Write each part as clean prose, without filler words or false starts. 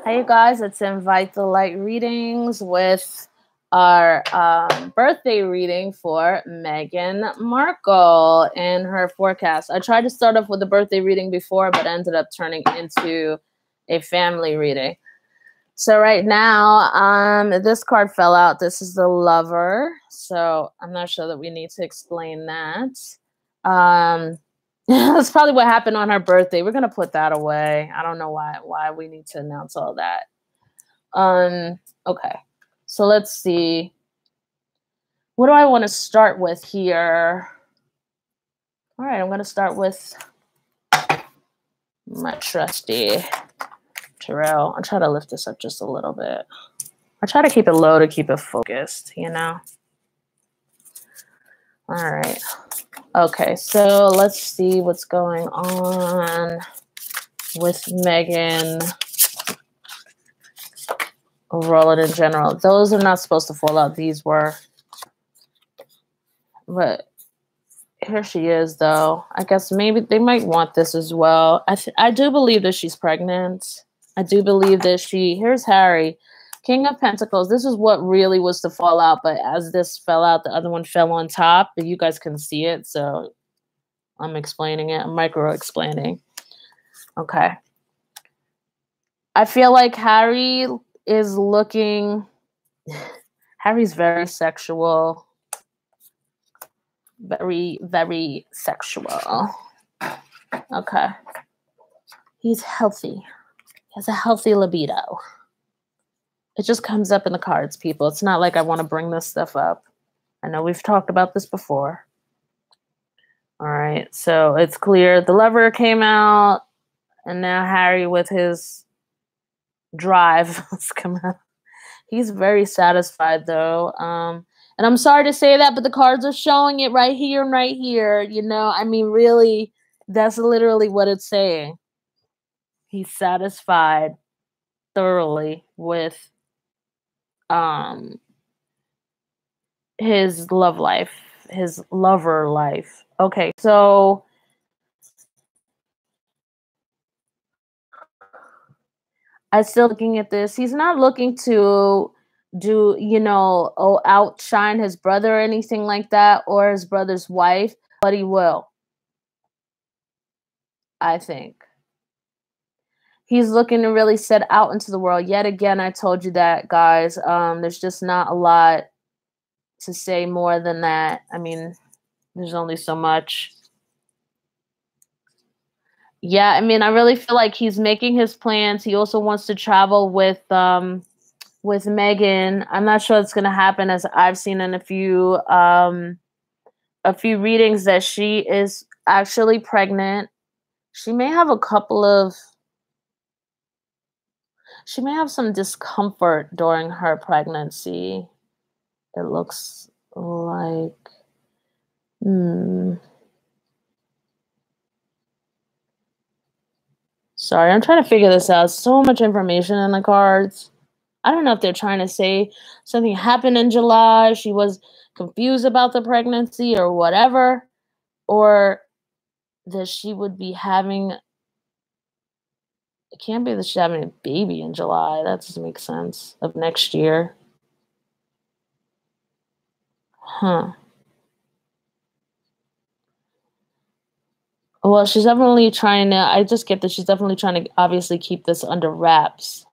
Hey you guys, it's Invite the Light readings with our birthday reading for Meghan Markle and her forecast. I tried to start off with the birthday reading before, but ended up turning into a family reading. So right now, this card fell out. This is the Lover. So I'm not sure that we need to explain that. That's probably what happened on her birthday. We're gonna put that away. I don't know why we need to announce all that. Okay. So let's see. What do I want to start with here? All right, I'm gonna start with my trusty tarot. I'll try to lift this up just a little bit. I try to keep it low to keep it focused, you know? All right. Okay, so let's see what's going on with Meghan. Roll it in general. Those are not supposed to fall out. These were. But here she is, though. I guess maybe they might want this as well. I do believe that she's pregnant. I do believe that here's Harry. King of Pentacles. This is what really was to fall out, but as this fell out, the other one fell on top. You guys can see it, so I'm explaining it. I'm micro-explaining. Okay. I feel like Harry is looking... Harry's very sexual. Very, very sexual. Okay. He's healthy. He has a healthy libido. It just comes up in the cards, people. It's not like I want to bring this stuff up. I know we've talked about this before. All right, so it's clear. The Lover came out, and now Harry with his drive has come out. He's very satisfied, though. And I'm sorry to say that, but the cards are showing it right here and right here. You know, I mean, really, that's literally what it's saying. He's satisfied thoroughly with his love life, his lover life. Okay, so I'm still looking at this. He's not looking to do, you know, outshine his brother or anything like that, or his brother's wife, but he will. I think. He's looking to really set out into the world. Yet again, I told you that, guys. There's just not a lot to say more than that. I mean, there's only so much. Yeah, I mean, I really feel like he's making his plans. He also wants to travel with Meghan. I'm not sure it's going to happen, as I've seen in a few readings that she is actually pregnant. She may have she may have some discomfort during her pregnancy. It looks like, Sorry, I'm trying to figure this out. So much information in the cards. I don't know if they're trying to say something happened in July. She was confused about the pregnancy or whatever. Or that she would be having... It can't be that she's having a baby in July. That doesn't make sense. Of next year. Huh. Well, she's definitely trying to... I just get that she's definitely trying to obviously keep this under wraps.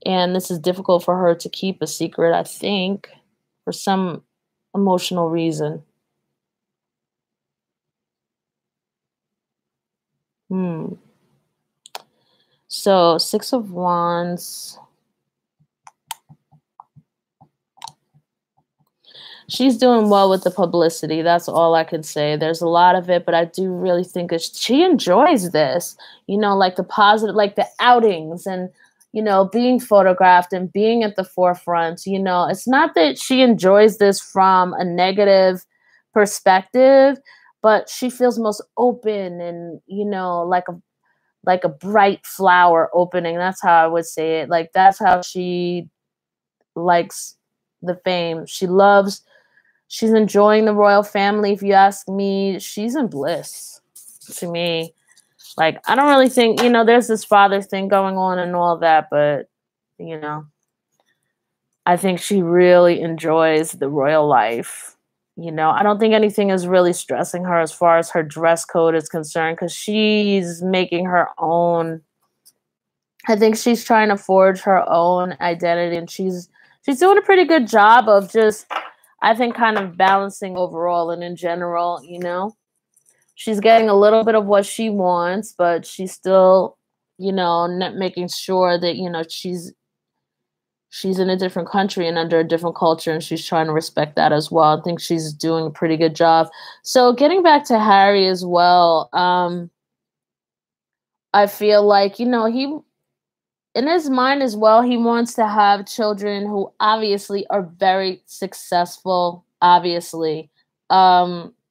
And this is difficult for her to keep a secret, I think, for some emotional reason. So, 6 of Wands. She's doing well with the publicity. That's all I can say. There's a lot of it, but I do really think that she enjoys this. You know, like the positive, like the outings and, you know, being photographed and being at the forefront. You know, it's not that she enjoys this from a negative perspective, but she feels most open and, you know, like a bright flower opening. That's how I would say it. Like, that's how she likes the fame. She's enjoying the royal family. If you ask me, she's in bliss to me. Like, I don't really think, there's this father thing going on and all that, but, you know, I think she really enjoys the royal life. I don't think anything is really stressing her as far as her dress code is concerned because she's making her own. I think she's trying to forge her own identity, and she's doing a pretty good job of just, I think, kind of balancing overall and in general. She's getting a little bit of what she wants, but she's still, making sure that she's in a different country and under a different culture, and she's trying to respect that as well. I think she's doing a pretty good job. So getting back to Harry as well, I feel like, he, in his mind as well, he wants to have children who obviously are very successful, obviously.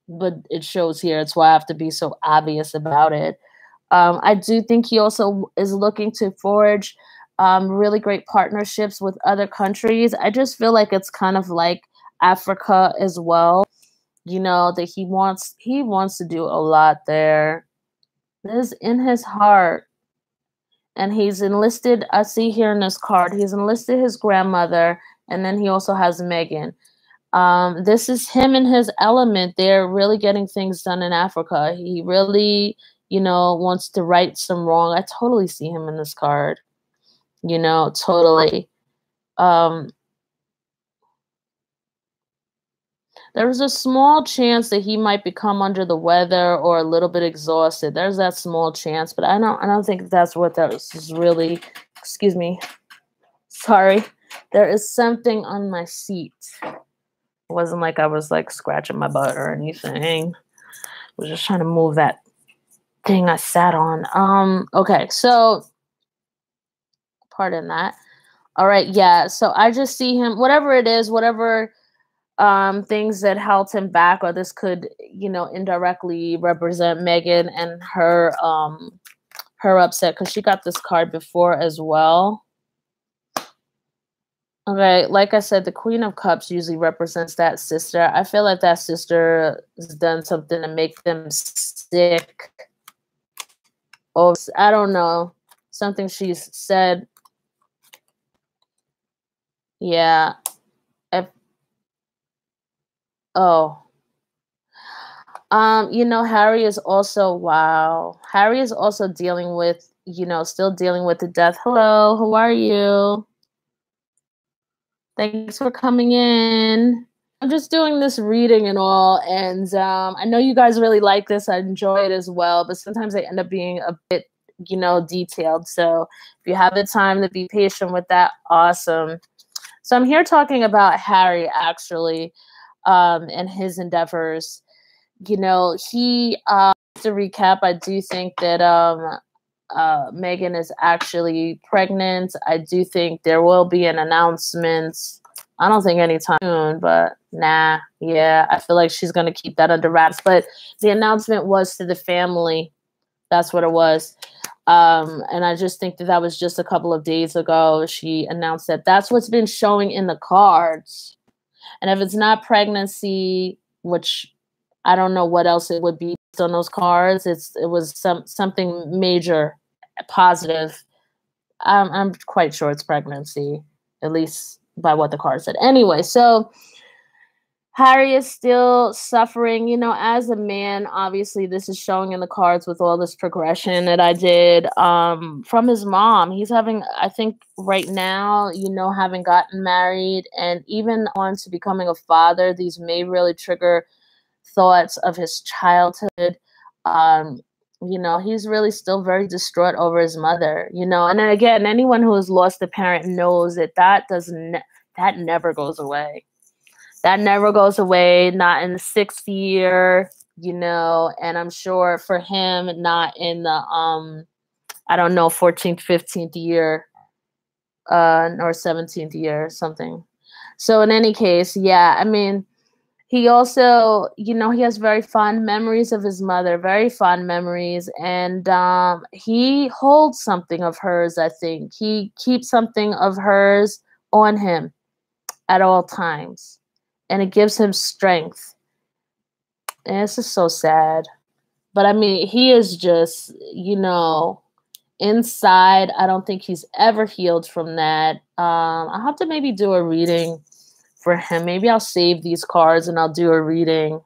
But it shows here. It's why I have to be so obvious about it. I do think he also is looking to forge really great partnerships with other countries. I just feel like it's kind of like Africa as well. That he wants to do a lot there. This is in his heart. And he's enlisted, I see here in this card, he's enlisted his grandmother, and then he also has Meghan. This is him in his element. They're really getting things done in Africa. He really, wants to right some wrong. I totally see him in this card. Totally. There's a small chance that he might become under the weather or a little bit exhausted. There's that small chance, but I don't think that's what that is really. Excuse me. Sorry. There is something on my seat. It wasn't like I was like scratching my butt or anything. I was just trying to move that thing I sat on. Okay, so pardon that. All right, yeah. So I just see him, whatever it is, whatever things that held him back, or this could, indirectly represent Meghan and her upset because she got this card before as well. Okay, like I said, the Queen of Cups usually represents that sister. I feel like that sister has done something to make them sick. Oh, I don't know. Something she's said. Yeah. Harry is also, wow. Harry is also dealing with, still dealing with the death. Hello, how are you? Thanks for coming in. I'm just doing this reading and all, and I know you guys really like this. I enjoy it as well, but sometimes they end up being a bit, detailed. So if you have the time to be patient with that, awesome. So I'm here talking about Harry, actually, and his endeavors. He, to recap, I do think that Meghan is actually pregnant. I do think there will be an announcement. I don't think anytime soon, but nah, yeah, I feel like she's going to keep that under wraps. But the announcement was to the family. That's what it was. And I just think that was just a couple of days ago. She announced that that's what's been showing in the cards. And if it's not pregnancy, which I don't know what else it would be based on those cards, it was something major, positive. I'm quite sure it's pregnancy, at least by what the card said. Anyway, so Harry is still suffering, as a man. Obviously, this is showing in the cards with all this progression that I did from his mom. He's having, I think right now, having gotten married and even on to becoming a father, these may really trigger thoughts of his childhood. He's really still very distraught over his mother, and then again, anyone who has lost a parent knows that never goes away. That never goes away, not in the 6th year, and I'm sure for him, not in the, 14th, 15th year, or 17th year or something. So in any case, yeah, I mean, he also, he has very fond memories of his mother, very fond memories. And he holds something of hers, I think. He keeps something of hers on him at all times. And it gives him strength. And it's just so sad. But I mean, he is just, you know, inside. I don't think he's ever healed from that. I'll have to maybe do a reading for him. Maybe I'll save these cards and I'll do a reading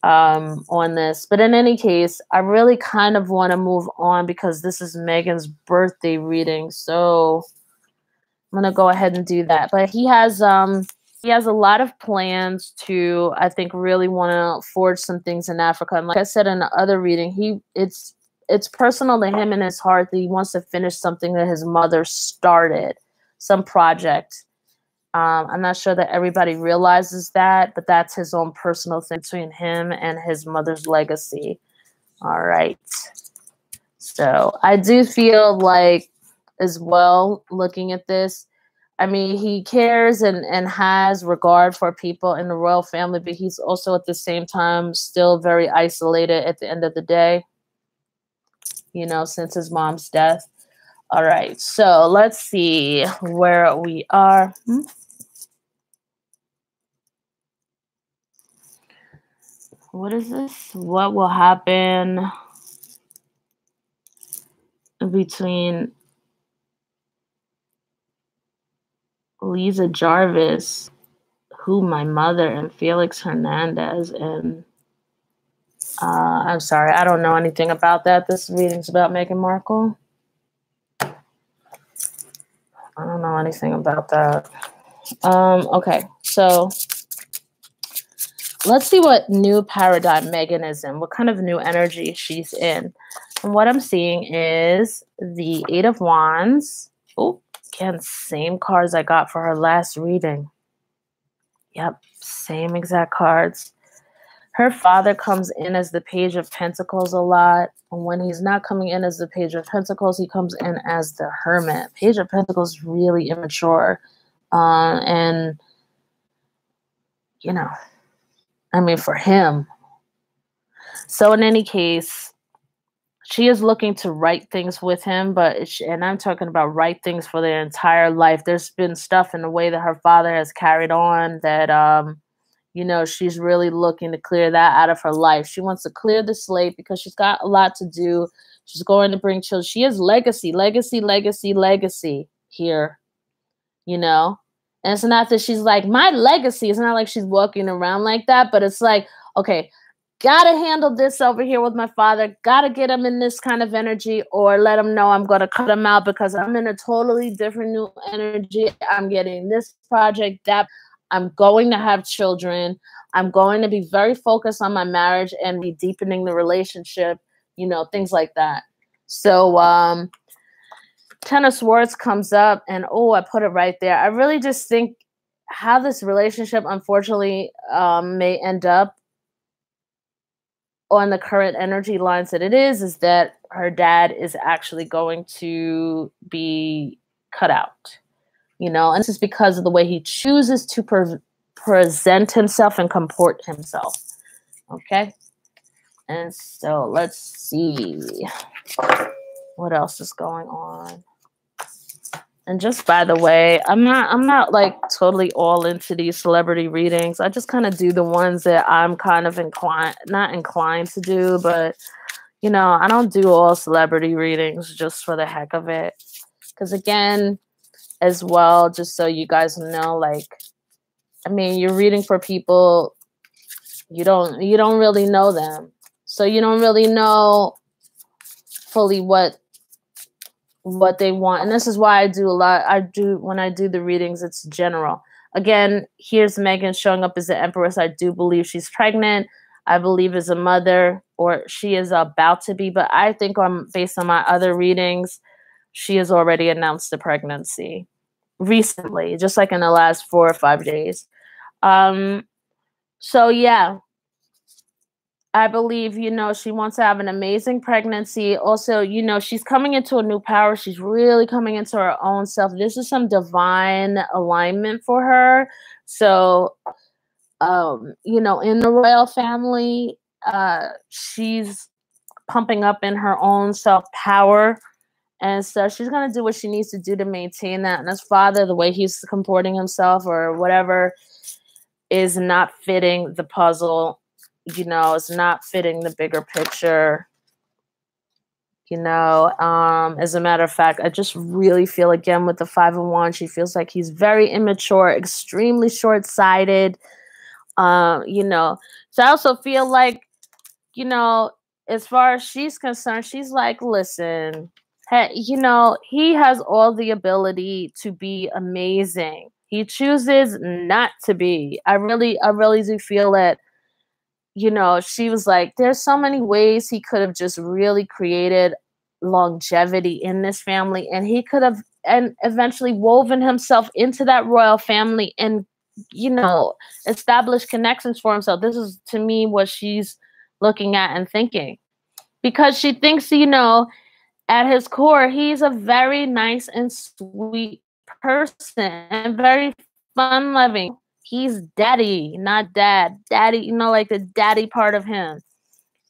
on this. But in any case, I really kind of want to move on because this is Meghan's birthday reading. So I'm going to go ahead and do that. But he has a lot of plans to, I think, really want to forge some things in Africa. And like I said in the other reading, it's personal to him in his heart that he wants to finish something that his mother started, some project. I'm not sure that everybody realizes that, but that's his own personal thing between him and his mother's legacy. All right. So I do feel like, as well, looking at this, I mean, he cares and has regard for people in the royal family, but he's also at the same time still very isolated at the end of the day, you know, since his mom's death. All right. So let's see where we are. What is this? What will happen between Lisa Jarvis, who my mother, and Felix Hernandez? And I'm sorry, I don't know anything about that. This reading's about Meghan Markle. I don't know anything about that. Okay, so let's see what new paradigm Meghan is in, what kind of new energy she's in. And what I'm seeing is the Eight of Wands. Oh, again, same cards I got for her last reading. Yep, same exact cards. Her father comes in as the Page of Pentacles a lot. And when he's not coming in as the Page of Pentacles, he comes in as the Hermit. Page of Pentacles is really immature. And, you know, I mean, for him. So in any case, she is looking to right things with him, and I'm talking about right things for their entire life. There's been stuff in the way that her father has carried on that, you know, she's really looking to clear that out of her life. She wants to clear the slate because she's got a lot to do. She's going to bring children. She has legacy here, you know. And it's not that she's like, my legacy. It's not like she's walking around like that, but it's like, okay, gotta handle this over here with my father. Gotta get him in this kind of energy, or let him know I'm gonna cut him out because I'm in a totally different new energy. I'm getting this project, that I'm going to have children. I'm going to be very focused on my marriage and be deepening the relationship, you know, things like that. So Ten of Swords comes up, and I put it right there. I really just think how this relationship, unfortunately, may end up on the current energy lines that it is that her dad is actually going to be cut out, you know, and this is because of the way he chooses to present himself and comport himself. Okay. And so let's see what else is going on. And just by the way, I'm not like totally all into these celebrity readings. I just kind of do the ones that I'm kind of not inclined to do, but you know, I don't do all celebrity readings just for the heck of it. Because again, as well, just so you guys know, like, I mean, you're reading for people, you don't really know them. So you don't really know fully what they want. And this is why I do when I do the readings, it's general. Again, here's Meghan showing up as the Empress. I do believe she's pregnant. I believe as a mother, or she is about to be, but I think based on my other readings, she has already announced the pregnancy recently, just like in the last 4 or 5 days. So yeah, I believe, you know, she wants to have an amazing pregnancy. Also, you know, she's coming into a new power. She's really coming into her own self. This is some divine alignment for her. So, you know, in the royal family, she's pumping up in her own self-power. And so she's going to do what she needs to do to maintain that. And as father, the way he's comporting himself or whatever is not fitting the puzzle. you know, is not fitting the bigger picture. You know, as a matter of fact, I just really feel again with the Five of Wands, she feels like he's very immature, extremely short-sighted. You know, so I also feel like, you know, as far as she's concerned, she's like, listen, hey, you know, he has all the ability to be amazing. He chooses not to be. I really do feel that, you know, she was like, there's so many ways he could have just really created longevity in this family, and he could have and eventually woven himself into that royal family and, you know, established connections for himself. This is to me what she's looking at and thinking, because she thinks, you know, at his core, he's a very nice and sweet person and very fun loving. He's daddy, not dad. Daddy, you know, like the daddy part of him.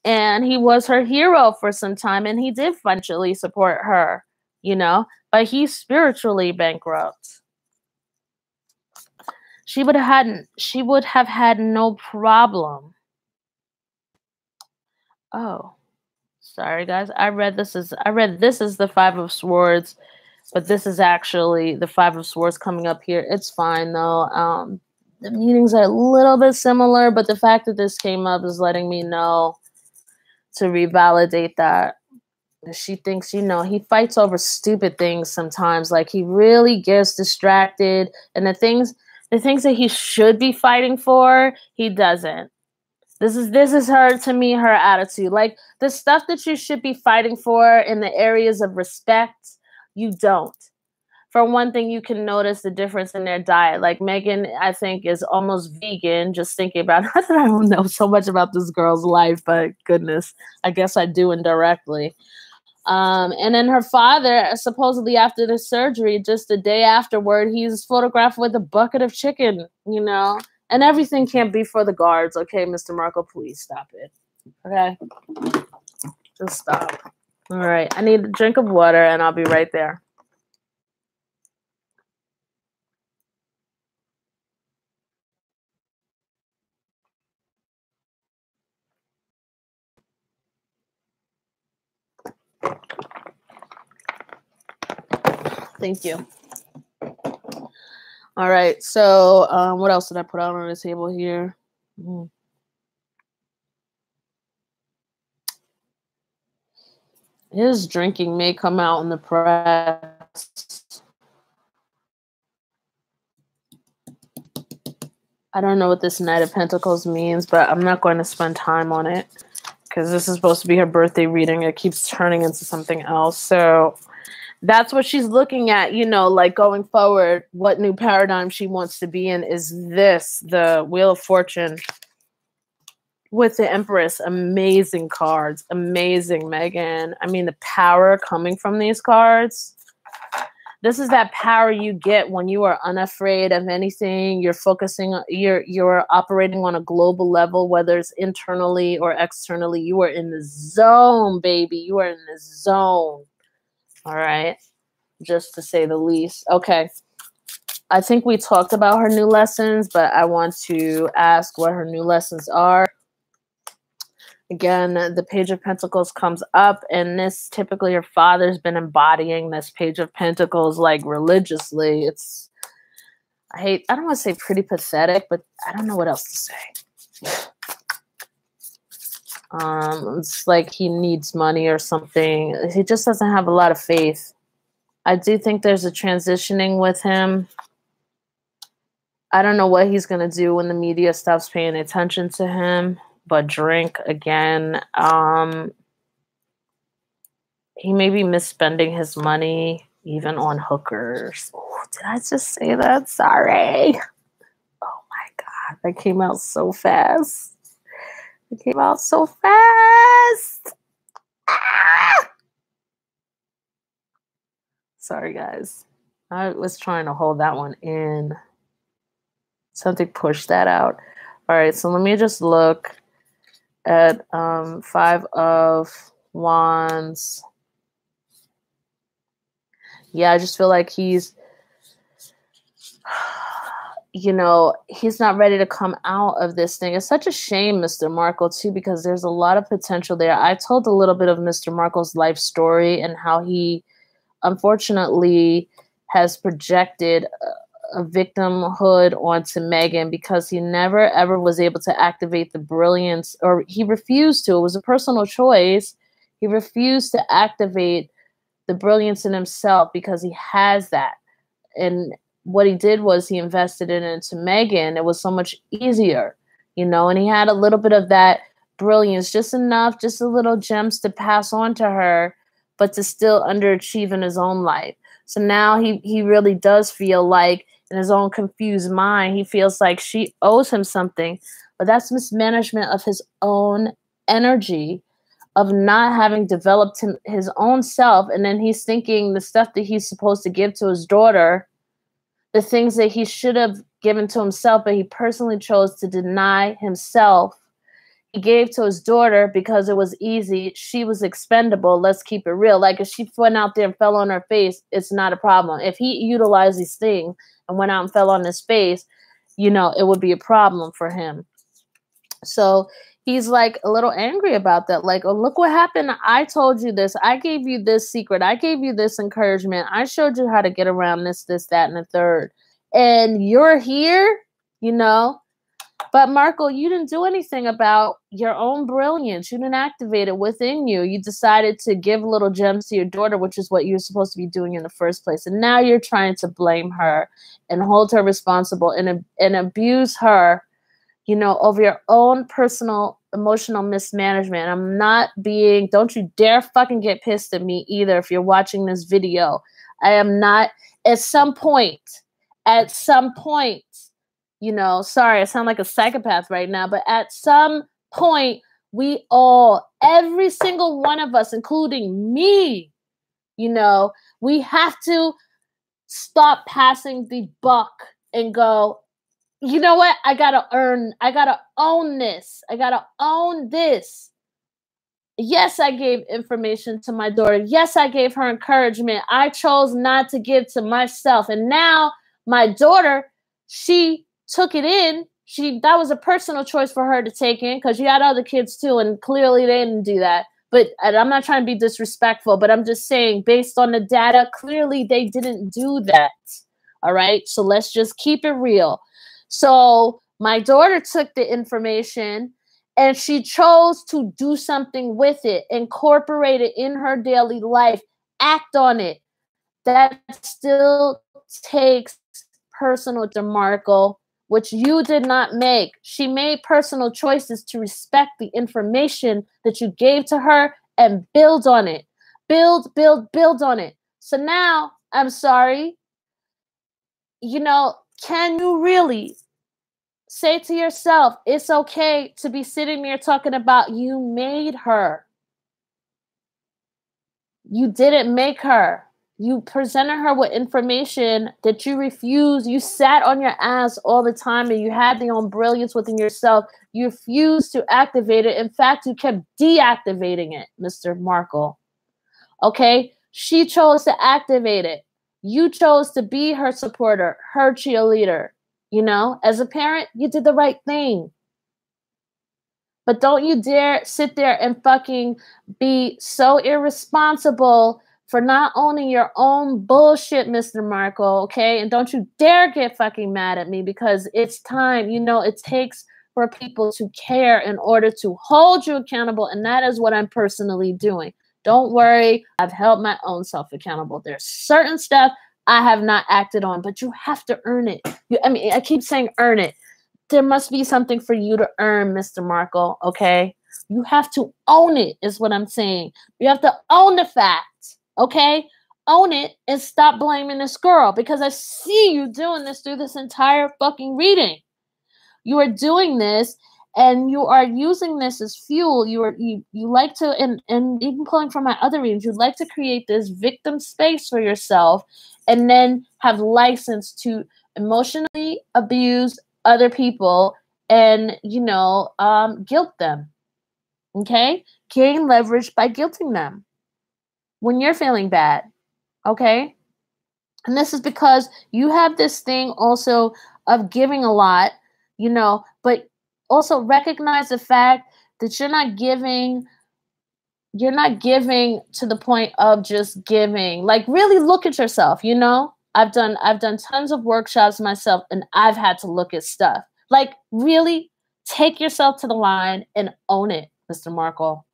And he was her hero for some time, and he did financially support her, you know, but he's spiritually bankrupt. She would have had no problem. Oh, sorry guys. I read this as the Five of Swords, but this is actually the Five of Swords coming up here. It's fine though. The meanings are a little bit similar, but the fact that this came up is letting me know to revalidate that. She thinks, you know, he fights over stupid things sometimes. Like he really gets distracted, and the things that he should be fighting for, he doesn't. This is her, to me, her attitude. Like the stuff that you should be fighting for in the areas of respect, you don't. For one thing, you can notice the difference in their diet. Like Meghan, I think, is almost vegan. Just thinking about, not that I don't know so much about this girl's life, but goodness, I guess I do indirectly. And then her father, supposedly after the surgery, just the day afterward, he's photographed with a bucket of chicken, you know, and everything can't be for the guards. Okay, Mr. Markle, please stop it. Okay, just stop. All right, I need a drink of water and I'll be right there. Thank you. All right, so what else did I put out on the table here? His drinking may come out in the press. I don't know what this Knight of Pentacles means, but I'm not going to spend time on it because this is supposed to be her birthday reading. It keeps turning into something else. So that's what she's looking at, you know, like going forward, what new paradigm she wants to be in is this, the Wheel of Fortune with the Empress. Amazing cards. Amazing, Meghan. I mean, the power coming from these cards. This is that power you get when you are unafraid of anything. You're focusing, you're operating on a global level, whether it's internally or externally. You are in the zone, baby. You are in the zone. All right. Just to say the least. Okay. I think we talked about her new lessons, but I want to ask what her new lessons are. Again, the Page of Pentacles comes up, and this typically her father's been embodying this Page of Pentacles like religiously. It's, I don't want to say pretty pathetic, but I don't know what else to say. It's like he needs money or something. He just doesn't have a lot of faith. I do think there's a transitioning with him. I don't know what he's going to do when the media stops paying attention to him. But drink again. He may be misspending his money even on hookers. Oh, did I just say that? Sorry. Oh my God, that came out so fast. It came out so fast. Ah! Sorry, guys. I was trying to hold that one in. Something pushed that out. All right, so let me just look at Five of Wands. Yeah, I just feel like he's he's not ready to come out of this thing. It's such a shame, Mr. Markle, too, because there's a lot of potential there. I told a little bit of Mr. Markle's life story and how he unfortunately has projected a victimhood onto Meghan because he never ever was able to activate the brilliance, or he refused to. It was a personal choice. He refused to activate the brilliance in himself because he has that. And what he did was he invested it into Meghan. It was so much easier, and he had a little bit of that brilliance, just enough, just a little gems to pass on to her, but to still underachieve in his own life. So now he really does feel like, in his own confused mind, he feels like she owes him something, but that's mismanagement of his own energy, of not having developed his own self. And then he's thinking the stuff that he's supposed to give to his daughter, the things that he should have given to himself, but he personally chose to deny himself. He gave to his daughter because it was easy. She was expendable. Let's keep it real. Like, if she went out there and fell on her face, it's not a problem. If he utilized these things and went out and fell on his face, it would be a problem for him. So he's like a little angry about that. Like, oh, look what happened. I told you this. I gave you this secret. I gave you this encouragement. I showed you how to get around this, that, and the third. And you're here, But Markle, you didn't do anything about your own brilliance. You didn't activate it within you. You decided to give little gems to your daughter, which is what you're supposed to be doing in the first place. And now you're trying to blame her and hold her responsible and abuse her, over your own personal emotional mismanagement. Don't you dare fucking get pissed at me either if you're watching this video. I am not, at some point, sorry, I sound like a psychopath right now, but at some point, every single one of us, including me, we have to stop passing the buck and go, you know what? I gotta own this. I gotta own this. Yes, I gave information to my daughter. Yes, I gave her encouragement. I chose not to give to myself. And now my daughter, she took it in. That was a personal choice for her to take in, because she had other kids too, and clearly they didn't do that. And I'm not trying to be disrespectful, but I'm just saying, based on the data, clearly they didn't do that. All right? So let's just keep it real. So my daughter took the information and she chose to do something with it, incorporate it in her daily life, act on it. That still takes personal to Markle, which you did not make. She made personal choices to respect the information that you gave to her and build on it. Build on it. So now, I'm sorry, can you really say to yourself, it's okay to be sitting there talking about you made her? You didn't make her. You presented her with information that you refused. You sat on your ass all the time and you had your own brilliance within yourself. You refused to activate it. In fact, you kept deactivating it, Mr. Markle. Okay? She chose to activate it. You chose to be her supporter, her cheerleader. As a parent, you did the right thing. But don't you dare sit there and fucking be so irresponsible for not owning your own bullshit, Mr. Markle, okay? And don't you dare get fucking mad at me, because it's time. It takes for people to care in order to hold you accountable, and that is what I'm personally doing. Don't worry, I've held my own self accountable. There's certain stuff I have not acted on, but you have to earn it. I keep saying earn it. There must be something for you to earn, Mr. Markle, okay? You have to own it, is what I'm saying. You have to own the fact, okay? Own it and stop blaming this girl, because I see you doing this through this entire fucking reading. You are doing this, and you are using this as fuel. You like to, and even pulling from my other readings, you'd like to create this victim space for yourself, and then have license to emotionally abuse other people and, guilt them. Okay? Gain leverage by guilting them when you're feeling bad. Okay? And this is because you have this thing also of giving a lot, you know, but also recognize the fact that you're not giving to the point of just giving. Like, really look at yourself, you know? I've done tons of workshops myself, and I've had to look at stuff. Like, really take yourself to the line and own it, Mr. Markle.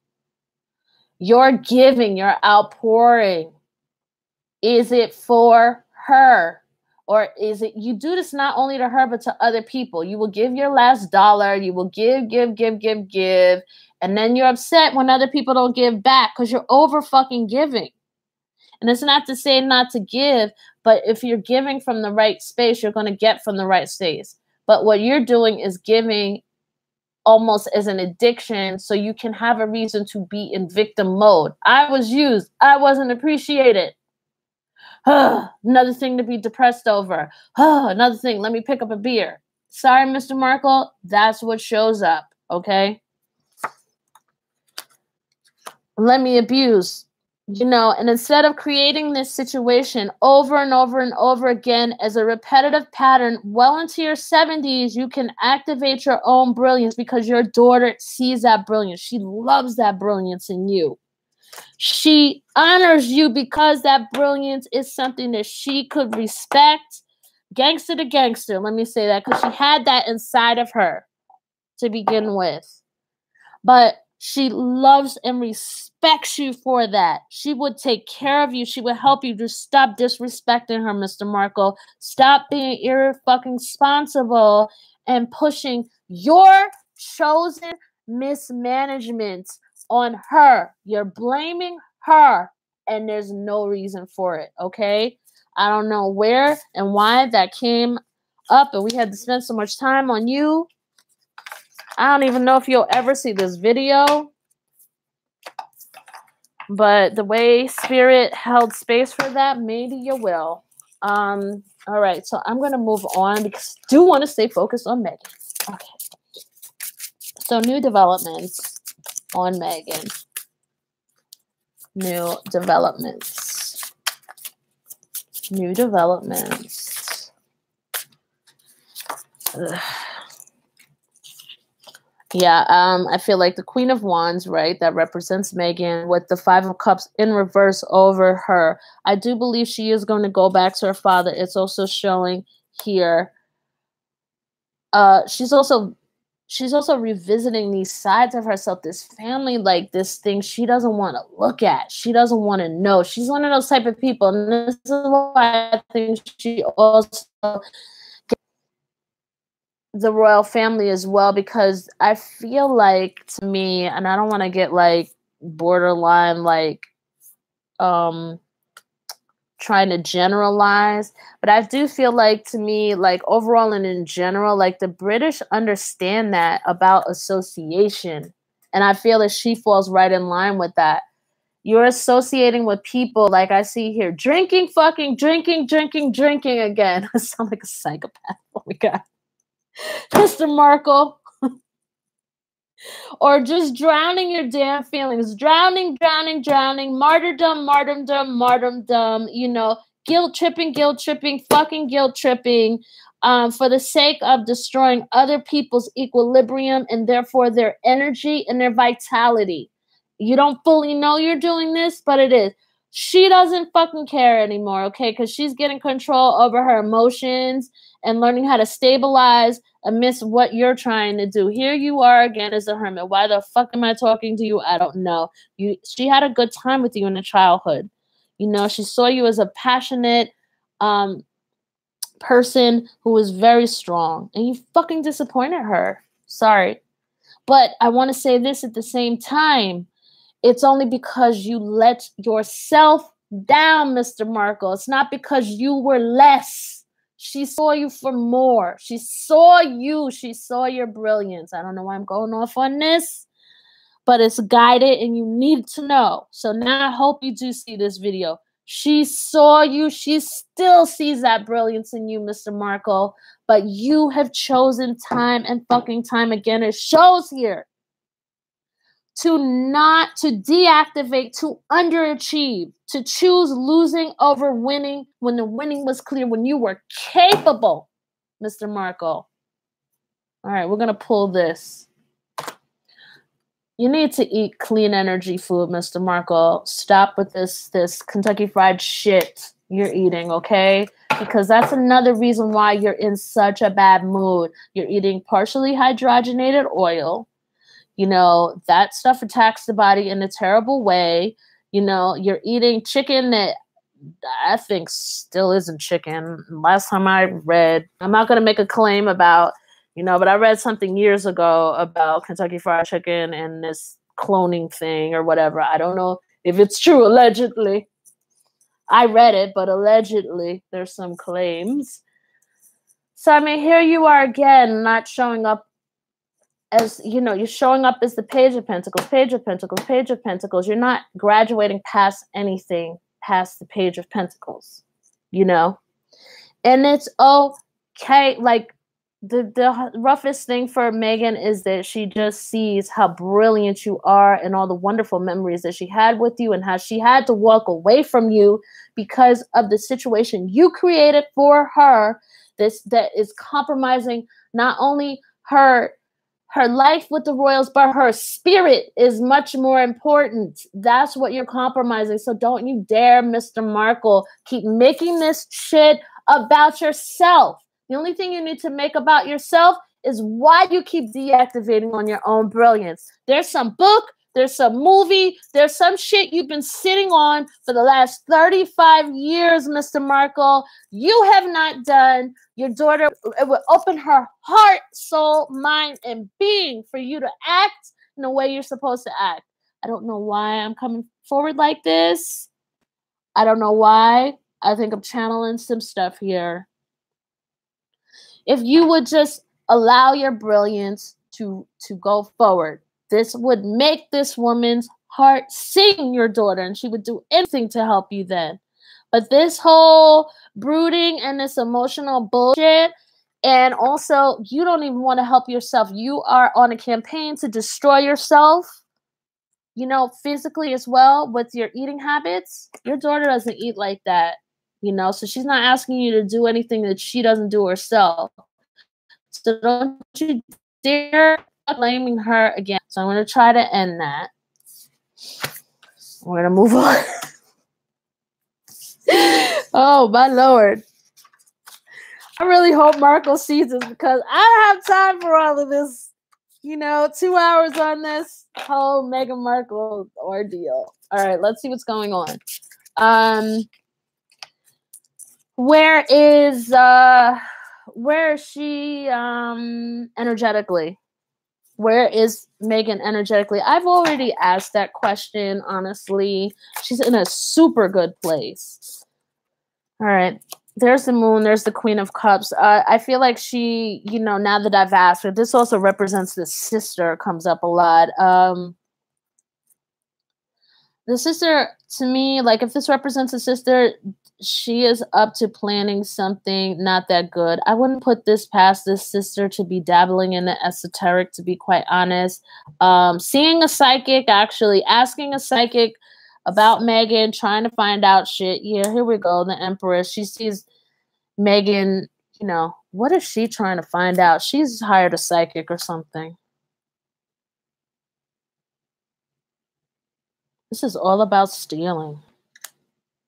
You're giving, you're outpouring. Is it for her? Or is it, you do this not only to her, but to other people? You will give your last dollar. You will give. And then you're upset when other people don't give back because you're over fucking giving. And it's not to say not to give, but if you're giving from the right space, you're going to get from the right space. But what you're doing is giving almost as an addiction, so you can have a reason to be in victim mode. I was used. I wasn't appreciated. Another thing to be depressed over. Another thing, let me pick up a beer. Sorry, Mr. Markle, that's what shows up, okay? Let me abuse. You know, and instead of creating this situation over and over and over again as a repetitive pattern, well into your 70s, you can activate your own brilliance because your daughter sees that brilliance. She loves that brilliance in you. She honors you because that brilliance is something that she could respect. Gangster to gangster, let me say that, because she had that inside of her to begin with. But she loves and respects you for that. She would take care of you. She would help you. Just stop disrespecting her, Mr. Markle. Stop being irresponsible and pushing your chosen mismanagement on her. You're blaming her, and there's no reason for it, okay? I don't know where and why that came up, and we had to spend so much time on you. I don't even know if you'll ever see this video, but the way Spirit held space for that, maybe you will. All right, so I'm going to move on because I do want to stay focused on Meghan. Okay. So new developments on Meghan. New developments. Ugh. Yeah, I feel like the Queen of Wands, right, that represents Meghan with the Five of Cups in reverse over her. I do believe she is going to go back to her father. It's also showing here. She's also revisiting these sides of herself, this family, like this thing she doesn't want to look at. She doesn't want to know. She's one of those type of people. And this is why I think she also the royal family as well, because I feel like, to me, and I don't want to get like borderline like trying to generalize, but I do feel like, to me, like overall and in general, like the British understand that about association, and I feel that she falls right in line with that. You're associating with people, like I see here, drinking again. I sound like a psychopath. Oh my God. Mr. Markle. Or just drowning your damn feelings. Drowning. Martyrdom. You know, guilt tripping, fucking guilt tripping, for the sake of destroying other people's equilibrium and therefore their energy and their vitality. You don't fully know you're doing this, but it is. She doesn't fucking care anymore, okay? Because she's getting control over her emotions and learning how to stabilize amidst what you're trying to do. Here you are again as a hermit. Why the fuck am I talking to you? I don't know. She had a good time with you in her childhood. You know, she saw you as a passionate person who was very strong. And you fucking disappointed her. Sorry. But I want to say this at the same time. It's only because you let yourself down, Mr. Markle. It's not because you were less. She saw you for more. She saw you. She saw your brilliance. I don't know why I'm going off on this, but it's guided and you need to know. So now I hope you do see this video. She saw you. She still sees that brilliance in you, Mr. Markle, but you have chosen time and fucking time again. It shows here. To deactivate, to underachieve, to choose losing over winning when the winning was clear, when you were capable Mr. Markle. All right, we're going to pull this. You need to eat clean energy food, Mr. Markle. Stop with this Kentucky Fried shit you're eating, okay? Because that's another reason why you're in such a bad mood. You're eating partially hydrogenated oil. You know, that stuff attacks the body in a terrible way. You know, you're eating chicken that I think still isn't chicken. Last time I read, I'm not going to make a claim about, you know, but I read something years ago about Kentucky Fried Chicken and this cloning thing or whatever. I don't know if it's true, allegedly. I read it, but allegedly there's some claims. So, I mean, here you are again, not showing up as, you know, you're showing up as the Page of Pentacles, Page of Pentacles, Page of Pentacles. You're not graduating past anything past the Page of Pentacles, you know? And it's okay. Like, the roughest thing for Meghan is that she just sees how brilliant you are and all the wonderful memories that she had with you and how she had to walk away from you because of the situation you created for her. That is compromising not only her life with the royals, but her spirit is much more important. That's what you're compromising. So don't you dare, Mr. Markle, keep making this shit about yourself. The only thing you need to make about yourself is why you keep deactivating on your own brilliance. There's some book, there's some movie, there's some shit you've been sitting on for the last 35 years, Mr. Markle. You have not done. Your daughter, it will open her heart, soul, mind, and being for you to act in the way you're supposed to act. I don't know why I'm coming forward like this. I don't know why. I think I'm channeling some stuff here. If you would just allow your brilliance to go forward, this would make this woman's heart sing, your daughter, and she would do anything to help you then. But this whole brooding and this emotional bullshit, and also you don't even want to help yourself. You are on a campaign to destroy yourself, you know, physically as well with your eating habits. Your daughter doesn't eat like that, you know, so she's not asking you to do anything that she doesn't do herself. So don't you dare blaming her again. So I'm going to try to end that. We're going to move on. Oh, my Lord. I really hope Markle sees this because I don't have time for all of this. You know, 2 hours on this whole Meghan Markle ordeal. All right, let's see what's going on. Where is she energetically? Where is Meghan energetically? I've already asked that question, honestly. She's in a super good place. All right. There's the Moon. There's the Queen of Cups. I feel like she, you know, now that I've asked her, this also represents the sister, comes up a lot. The sister, to me, like if this represents a sister, she is up to planning something not that good. I wouldn't put this past this sister to be dabbling in the esoteric, to be quite honest. Seeing a psychic, actually asking a psychic about Meghan, trying to find out shit. Yeah, here we go. The Empress. She sees Meghan, you know, what is she trying to find out? She's hired a psychic or something. This is all about stealing.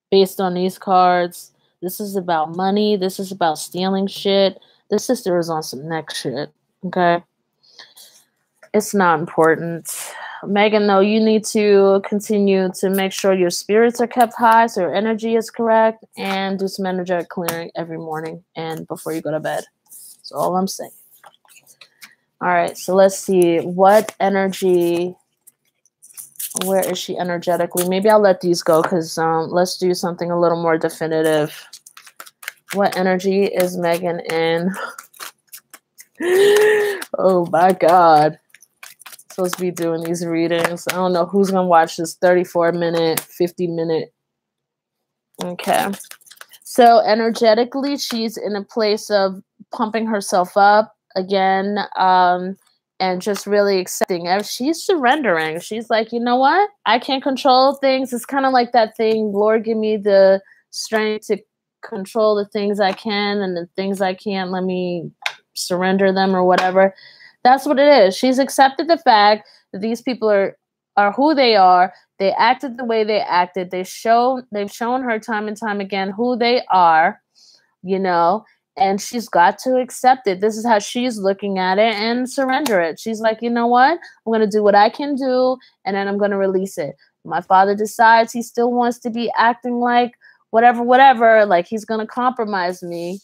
Based on these cards, this is about money. This is about stealing shit. This sister is on some next shit, okay? It's not important. Meghan, though, you need to continue to make sure your spirits are kept high, so your energy is correct, and do some energetic clearing every morning and before you go to bed. That's all I'm saying. All right, so let's see. What energy... Where is she energetically? Maybe I'll let these go because let's do something a little more definitive. What energy is Meghan in? Oh, my God. I'm supposed to be doing these readings. I don't know who's going to watch this 34-minute, 50-minute. Okay. So energetically, she's in a place of pumping herself up again. And just really accepting. She's surrendering. She's like, you know what? I can't control things. It's kind of like that thing, Lord, give me the strength to control the things I can, and the things I can't, let me surrender them or whatever. That's what it is. She's accepted the fact that these people are who they are. They acted the way they acted. They've shown her time and time again who they are, you know, and she's got to accept it. This is how she's looking at it and surrender it. She's like, you know what? I'm going to do what I can do, and then I'm going to release it. My father decides he still wants to be acting like whatever, like he's going to compromise me.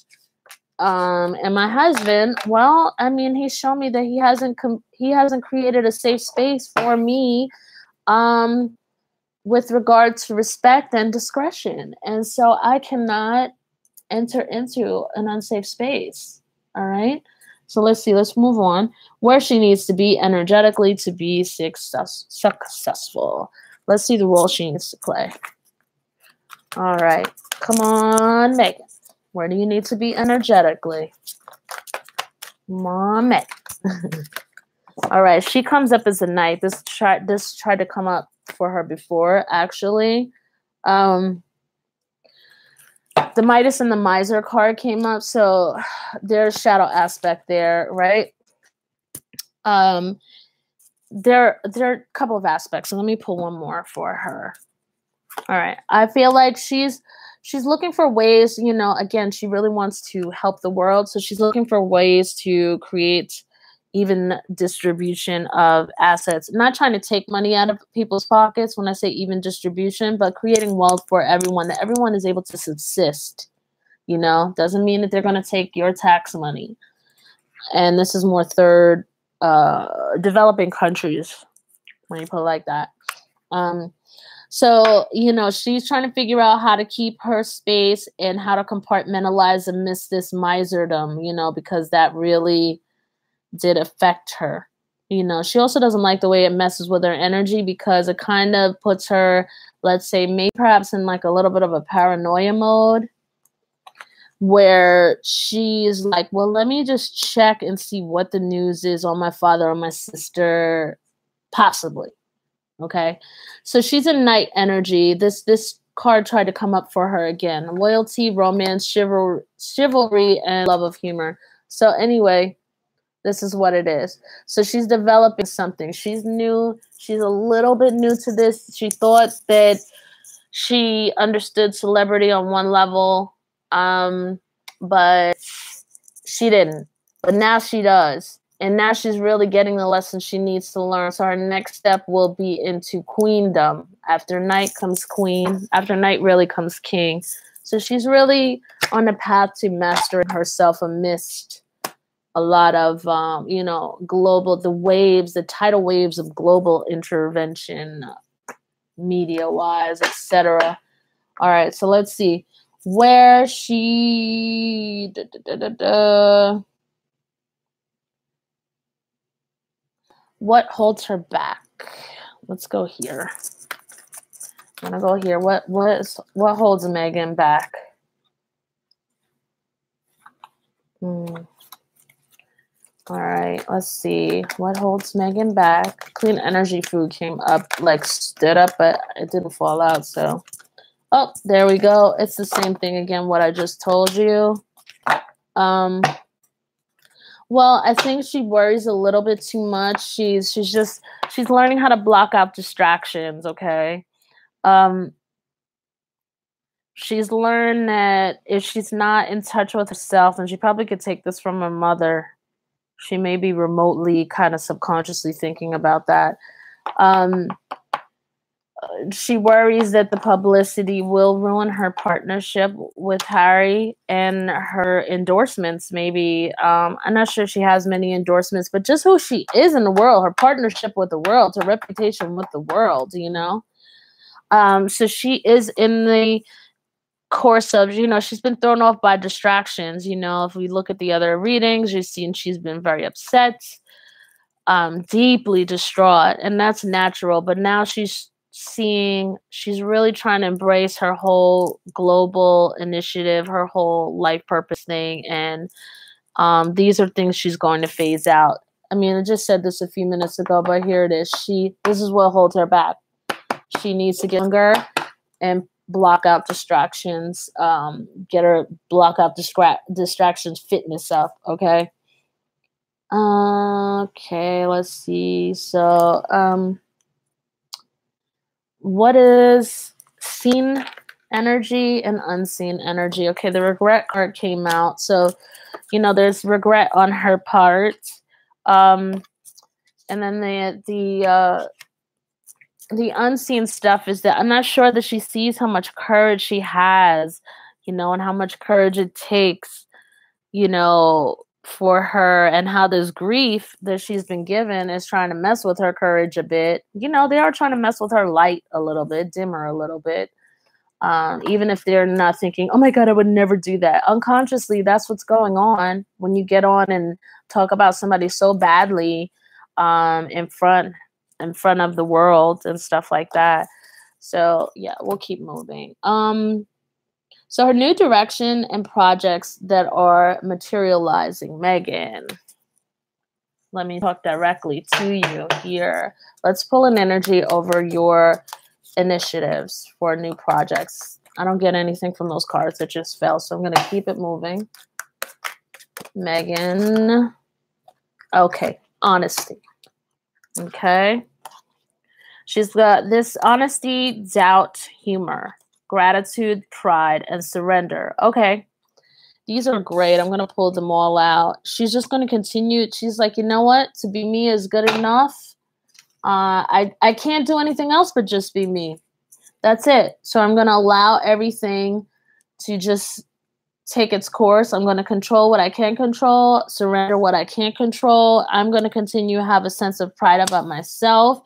And my husband, well, I mean, he's shown me that he hasn't created a safe space for me, with regard to respect and discretion. And so I cannot enter into an unsafe space. All right. So let's see. Let's move on. Where she needs to be energetically to be successful. Let's see the role she needs to play. All right. Come on, Meghan. Where do you need to be energetically? Come on, Meghan. All right. She comes up as a knight. This tried to come up for her before, actually. The Midas and the Miser card came up, so there's shadow aspect there, right? There are a couple of aspects, so let me pull one more for her. All right. I feel like she's looking for ways, you know, again, she really wants to help the world, so she's looking for ways to create even distribution of assets. Not trying to take money out of people's pockets when I say even distribution, but creating wealth for everyone, that everyone is able to subsist. You know, doesn't mean that they're going to take your tax money. And this is more third developing countries when you put it like that. So, you know, she's trying to figure out how to keep her space and how to compartmentalize amidst this miserdom, you know, because that really did affect her. You know, she also doesn't like the way it messes with her energy, because it kind of puts her, let's say, maybe perhaps in like a little bit of a paranoia mode, where she's like, well, let me just check and see what the news is on my father or my sister, possibly. Okay. So she's in knight energy. This card tried to come up for her again. Loyalty, romance, chivalry, and love of humor. So anyway, this is what it is. So she's developing something. She's new. She's a little bit new to this. She thought that she understood celebrity on one level, but she didn't. But now she does. And now she's really getting the lesson she needs to learn. So her next step will be into queendom. After knight comes queen. After knight really comes king. So she's really on the path to mastering herself amidst a lot of, you know, the tidal waves of global intervention, media-wise, etc. All right, so let's see. Where she... What holds her back? Let's go here. I'm gonna go here. What holds Meghan back? All right, let's see. What holds Meghan back? Clean energy food came up, like stood up, but it didn't fall out. So, oh, there we go. It's the same thing again. What I just told you. Well, I think she worries a little bit too much. She's learning how to block out distractions, okay? She's learned that if she's not in touch with herself, and she probably could take this from her mother, she may be remotely kind of subconsciously thinking about that. She worries that the publicity will ruin her partnership with Harry and her endorsements, maybe. I'm not sure she has many endorsements, but just who she is in the world, her partnership with the world, her reputation with the world, you know? So she is in the course of, you know, she's been thrown off by distractions. You know, if we look at the other readings, you've seen she's been very upset, deeply distraught, and that's natural. But now she's really trying to embrace her whole global initiative, her whole life purpose thing. And these are things she's going to phase out. I mean, I just said this a few minutes ago, but here it is. This is what holds her back. She needs to get younger and block out distractions, get her block out distractions, fitness up. Okay. Okay, let's see. So, what is seen energy and unseen energy? Okay, the regret card came out. So, you know, there's regret on her part. And then the unseen stuff is that I'm not sure that she sees how much courage she has, you know, and how much courage it takes, you know, for her, and how this grief that she's been given is trying to mess with her courage a bit. You know, they are trying to mess with her light a little bit, dim her a little bit. Even if they're not thinking, oh my God, I would never do that. Unconsciously, that's what's going on when you get on and talk about somebody so badly in front of the world and stuff like that. So yeah, we'll keep moving. So her new direction and projects that are materializing. Meghan, let me talk directly to you here. Let's pull an energy over your initiatives for new projects. I don't get anything from those cards that just fell, so I'm going to keep it moving. Meghan. Okay, honesty. Okay. She's got this honesty, doubt, humor, gratitude, pride, and surrender. Okay. These are great. I'm going to pull them all out. She's just going to continue. She's like, you know what? To be me is good enough. I can't do anything else but just be me. That's it. So I'm going to allow everything to just take its course. I'm going to control what I can control, surrender what I can't control. I'm going to continue to have a sense of pride about myself.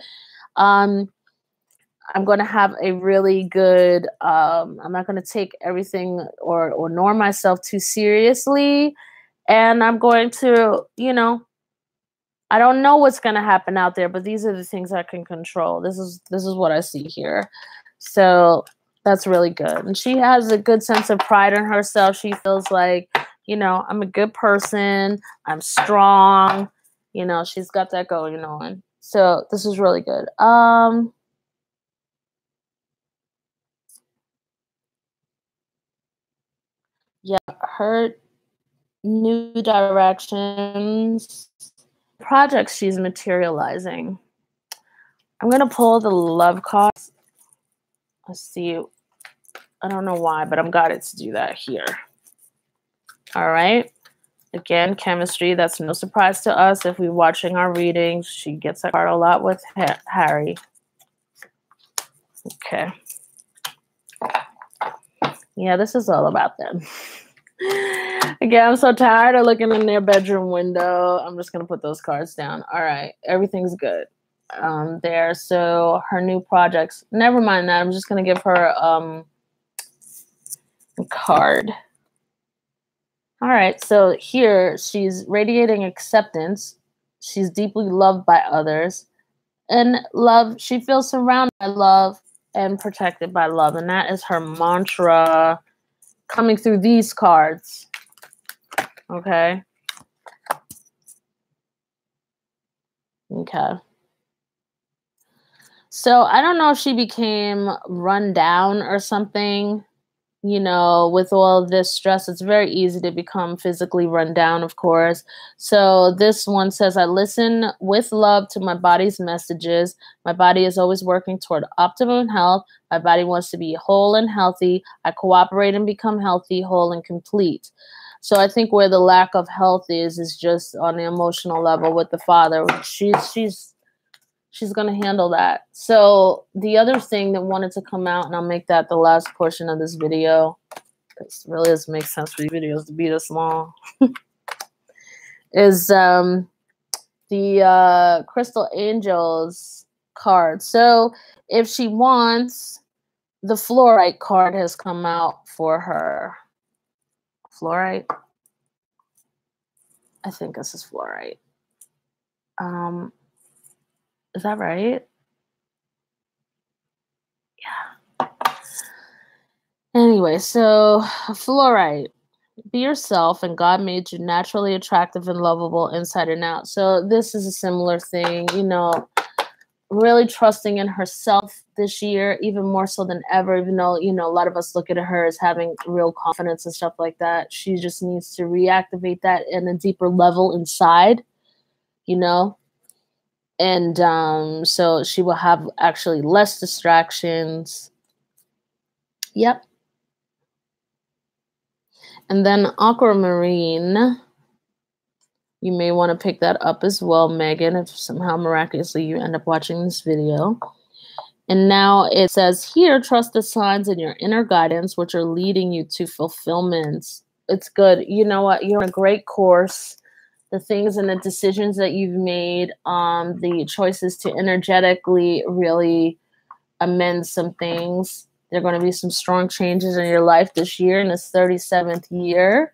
I'm going to have a really good, I'm not going to take everything or norm myself too seriously. And I'm going to, you know, I don't know what's going to happen out there, but these are the things I can control. This is what I see here. So that's really good. And she has a good sense of pride in herself. She feels like, you know, I'm a good person. I'm strong. You know, she's got that going on. So this is really good. Yeah, her new directions, projects she's materializing. I'm going to pull the love cards. Let's see. I don't know why, but I'm got it to do that here. All right. Again, chemistry. That's no surprise to us. If we're watching our readings, she gets that card a lot with Harry. Okay. Yeah, this is all about them. Again, I'm so tired of looking in their bedroom window. I'm just going to put those cards down. All right. Everything's good there. So her new projects. Never mind that. I'm just going to give her a card. All right. So here she's radiating acceptance. She's deeply loved by others. And love, she feels surrounded by love and protected by love. And that is her mantra coming through these cards. Okay. Okay. So I don't know if she became run down or something, you know, with all this stress. It's very easy to become physically run down, of course. So this one says, I listen with love to my body's messages. My body is always working toward optimum health. My body wants to be whole and healthy. I cooperate and become healthy, whole, and complete. So I think where the lack of health is just on the emotional level with the father. She's going to handle that. So the other thing that wanted to come out, and I'll make that the last portion of this video, because it really doesn't make sense for these videos to be this long, is the Crystal Angels card. So if she wants, the fluorite card has come out for her. Fluorite? I think this is fluorite. Is that right? Yeah. Anyway, so fluorite. Be yourself, and God made you naturally attractive and lovable inside and out. So this is a similar thing, you know. really trusting in herself this year, even more so than ever, even though, you know, a lot of us look at her as having real confidence and stuff like that. She just needs to reactivate that in a deeper level inside, you know? And so she will have actually less distractions. Yep. And then aquamarine, you may want to pick that up as well, Megan, if somehow miraculously you end up watching this video. And now it says here, trust the signs and your inner guidance, which are leading you to fulfillment. It's good. You know what? You're on a great course. The things and the decisions that you've made, the choices to energetically really amend some things. There are going to be some strong changes in your life this year, in this 37th year.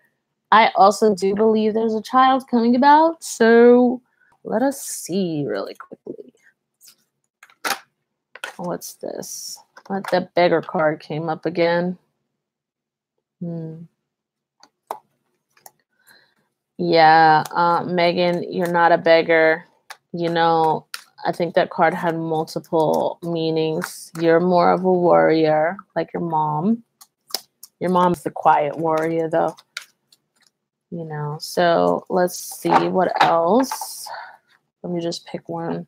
I also do believe there's a child coming about. So let us see really quickly. What's this? That beggar card came up again. Yeah, Megan, you're not a beggar. You know, I think that card had multiple meanings. You're more of a warrior, like your mom. Your mom's the quiet warrior, though. You know, so let's see what else. Let me just pick one.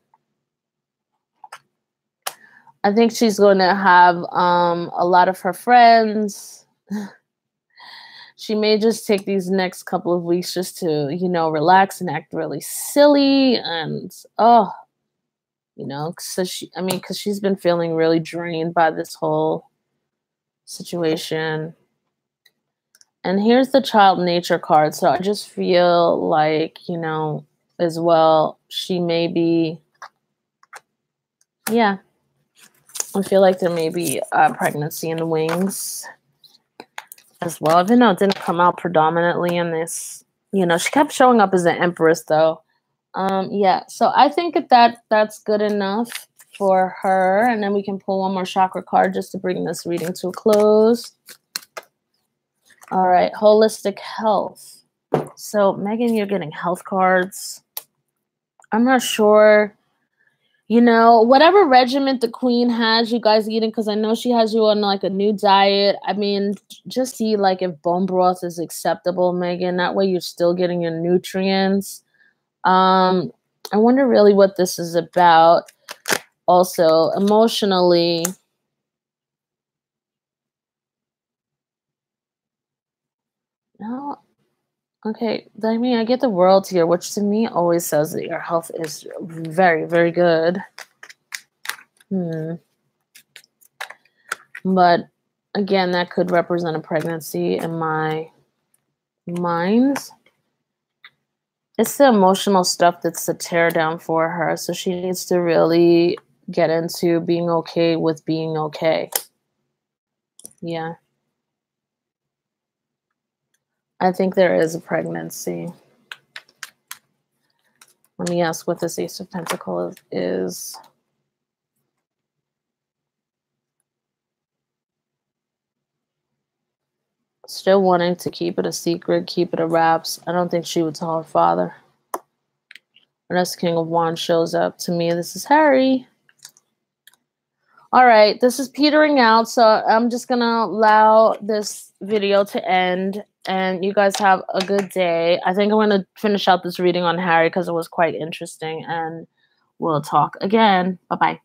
I think she's going to have a lot of her friends. She may just take these next couple of weeks just to, you know, relax and act really silly. And, you know, so because she's been feeling really drained by this whole situation. And here's the child nature card. So I just feel like, you know, as well, she may be, yeah. I feel like there may be a pregnancy in the wings as well, even though it didn't come out predominantly in this. You know, she kept showing up as an empress, though. Yeah, so I think that's good enough for her. And then we can pull one more chakra card just to bring this reading to a close. All right, holistic health. So, Megan, you're getting health cards. I'm not sure. You know, whatever regiment the queen has you guys eating, because I know she has you on like a new diet. I mean, just see like if bone broth is acceptable, Megan. That way you're still getting your nutrients. I wonder really what this is about. Also, emotionally. No. Okay, I mean, I get the world here, which to me always says that your health is very, very good. But again, that could represent a pregnancy in my mind. It's the emotional stuff that's the tear down for her. So she needs to really get into being okay with being okay. Yeah. I think there is a pregnancy. Let me ask what this Ace of Pentacles is. Still wanting to keep it a secret, keep it a wraps. I don't think she would tell her father. Unless King of Wands shows up. To me, this is Harry. All right, this is petering out, so I'm just going to allow this video to end, and you guys have a good day. I think I'm going to finish out this reading on Harry because it was quite interesting, and we'll talk again. Bye-bye.